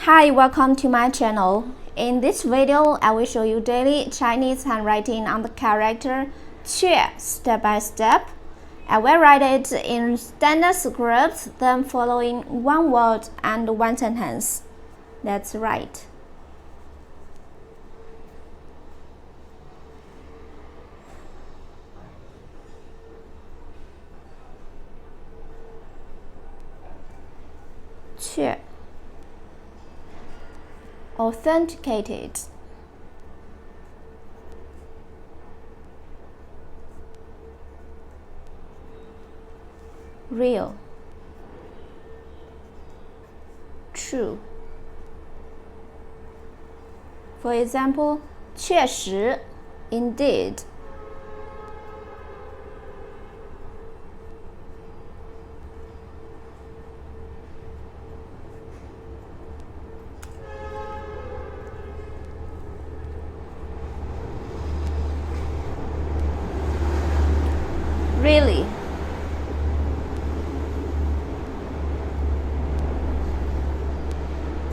Hi, welcome to my channel. In this video, I will show you daily Chinese handwriting on the character 确 step by step. I will write it in standard script, then following one word and one sentence. That's right.确 authenticated. Real. True. For example, 确实 indeed. Really.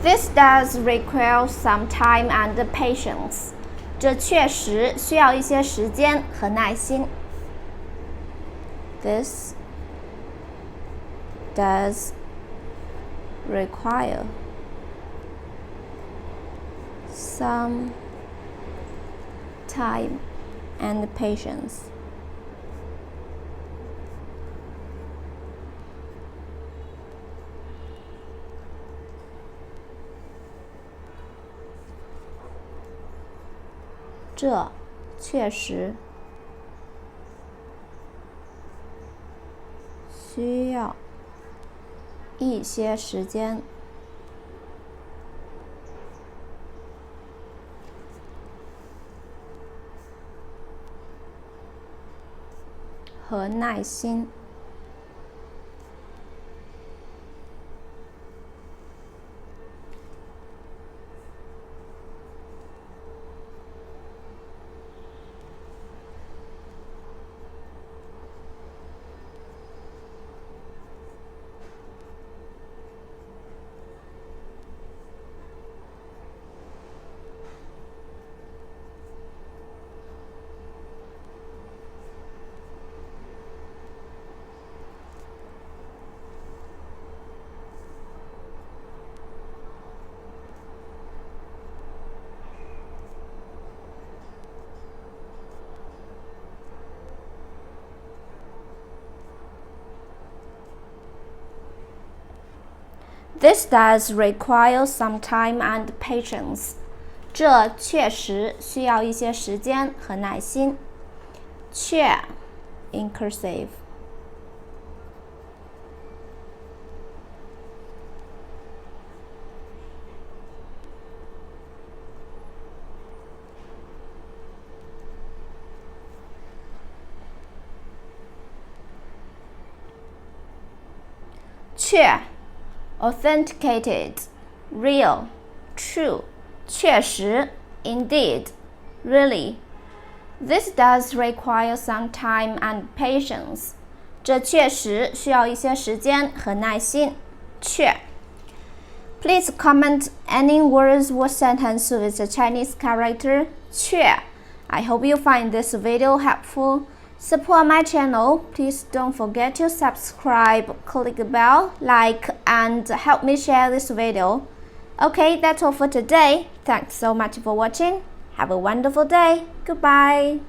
This does require some time and patience. 这确实需要一些时间和耐心。This does require some time and patience. 这确实需要一些时间和耐心。This does require some time and patience. 这确实需要一些时间和耐心。确 in cursive. 确 authenticated, real, true, 确实 indeed, really. This does require some time and patience. 这确实需要一些时间和耐心。确 Please comment any words or sentence with the Chinese character 确 I hope you find this video helpful. Support my channel. Please don't forget to subscribe, click the bell, like, and help me share this video. Okay, that's all for today. Thanks so much for watching. Have a wonderful day. Goodbye.